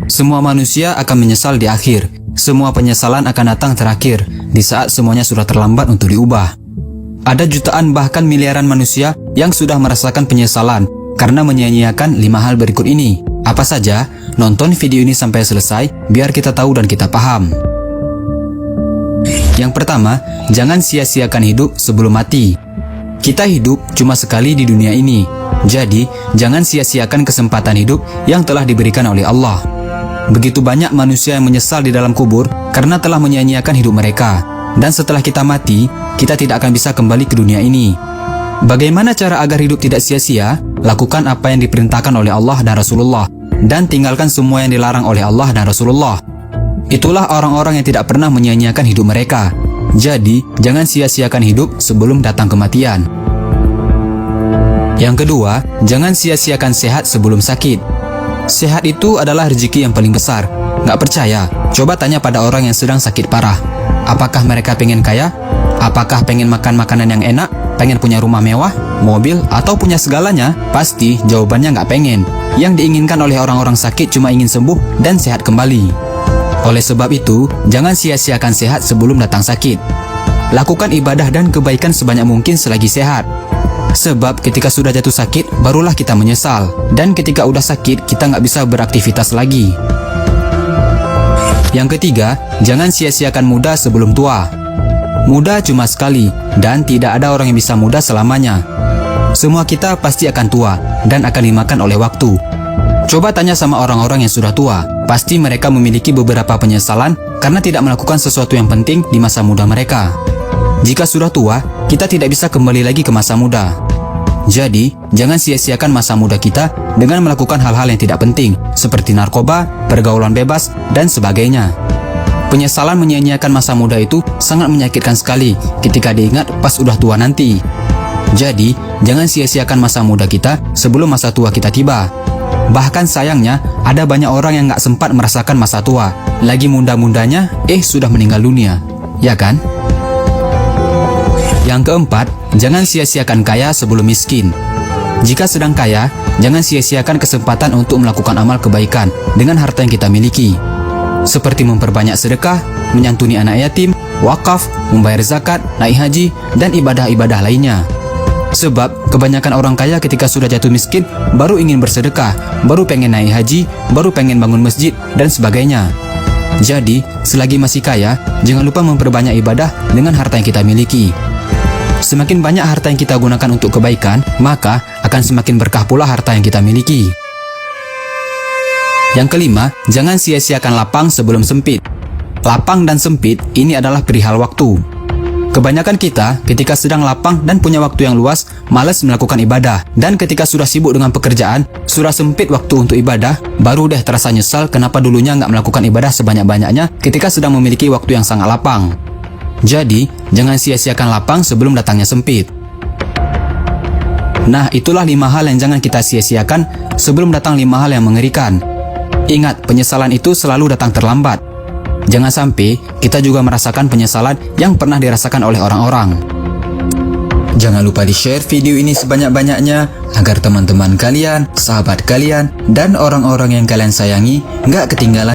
Semua manusia akan menyesal di akhir. Semua penyesalan akan datang terakhir, di saat semuanya sudah terlambat untuk diubah. Ada jutaan bahkan miliaran manusia yang sudah merasakan penyesalan karena menyia-nyiakan 5 hal berikut ini. Apa saja? Nonton video ini sampai selesai biar kita tahu dan kita paham. Yang pertama, jangan sia-siakan hidup sebelum mati. Kita hidup cuma sekali di dunia ini. Jadi, jangan sia-siakan kesempatan hidup yang telah diberikan oleh Allah. Begitu banyak manusia yang menyesal di dalam kubur karena telah menyia-nyiakan hidup mereka. Dan setelah kita mati, kita tidak akan bisa kembali ke dunia ini. Bagaimana cara agar hidup tidak sia-sia? Lakukan apa yang diperintahkan oleh Allah dan Rasulullah, dan tinggalkan semua yang dilarang oleh Allah dan Rasulullah. Itulah orang-orang yang tidak pernah menyia-nyiakan hidup mereka. Jadi, jangan sia-siakan hidup sebelum datang kematian. Yang kedua, jangan sia-siakan sehat sebelum sakit. Sehat itu adalah rezeki yang paling besar. Nggak percaya? Coba tanya pada orang yang sedang sakit parah. Apakah mereka pengen kaya? Apakah pengen makan makanan yang enak? Pengen punya rumah mewah, mobil, atau punya segalanya? Pasti jawabannya nggak pengen. Yang diinginkan oleh orang-orang sakit cuma ingin sembuh dan sehat kembali. Oleh sebab itu, jangan sia-siakan sehat sebelum datang sakit. Lakukan ibadah dan kebaikan sebanyak mungkin selagi sehat. Sebab ketika sudah jatuh sakit, barulah kita menyesal. Dan ketika udah sakit, kita nggak bisa beraktivitas lagi. Yang ketiga, jangan sia-siakan muda sebelum tua. Muda cuma sekali, dan tidak ada orang yang bisa muda selamanya. Semua kita pasti akan tua, dan akan dimakan oleh waktu. Coba tanya sama orang-orang yang sudah tua. Pasti mereka memiliki beberapa penyesalan karena tidak melakukan sesuatu yang penting di masa muda mereka. Jika sudah tua, kita tidak bisa kembali lagi ke masa muda. Jadi, jangan sia-siakan masa muda kita dengan melakukan hal-hal yang tidak penting, seperti narkoba, pergaulan bebas, dan sebagainya. Penyesalan menyia-nyiakan masa muda itu sangat menyakitkan sekali ketika diingat pas udah tua nanti. Jadi, jangan sia-siakan masa muda kita sebelum masa tua kita tiba. Bahkan sayangnya, ada banyak orang yang nggak sempat merasakan masa tua. Lagi muda-mudanya, sudah meninggal dunia. Ya kan? Yang keempat, jangan sia-siakan kaya sebelum miskin. Jika sedang kaya, jangan sia-siakan kesempatan untuk melakukan amal kebaikan dengan harta yang kita miliki. Seperti memperbanyak sedekah, menyantuni anak yatim, wakaf, membayar zakat, naik haji, dan ibadah-ibadah lainnya. Sebab, kebanyakan orang kaya ketika sudah jatuh miskin, baru ingin bersedekah, baru pengen naik haji, baru pengen bangun masjid, dan sebagainya. Jadi, selagi masih kaya, jangan lupa memperbanyak ibadah dengan harta yang kita miliki. Semakin banyak harta yang kita gunakan untuk kebaikan, maka akan semakin berkah pula harta yang kita miliki. Yang kelima, jangan sia-siakan lapang sebelum sempit. Lapang dan sempit ini adalah perihal waktu. Kebanyakan kita ketika sedang lapang dan punya waktu yang luas, malas melakukan ibadah. Dan ketika sudah sibuk dengan pekerjaan, sudah sempit waktu untuk ibadah, baru deh terasa nyesal kenapa dulunya nggak melakukan ibadah sebanyak-banyaknya ketika sedang memiliki waktu yang sangat lapang. Jadi, jangan sia-siakan lapang sebelum datangnya sempit. Nah, itulah 5 hal yang jangan kita sia-siakan sebelum datang 5 hal yang mengerikan. Ingat, penyesalan itu selalu datang terlambat. Jangan sampai kita juga merasakan penyesalan yang pernah dirasakan oleh orang-orang. Jangan lupa di-share video ini sebanyak-banyaknya agar teman-teman kalian, sahabat kalian, dan orang-orang yang kalian sayangi nggak ketinggalan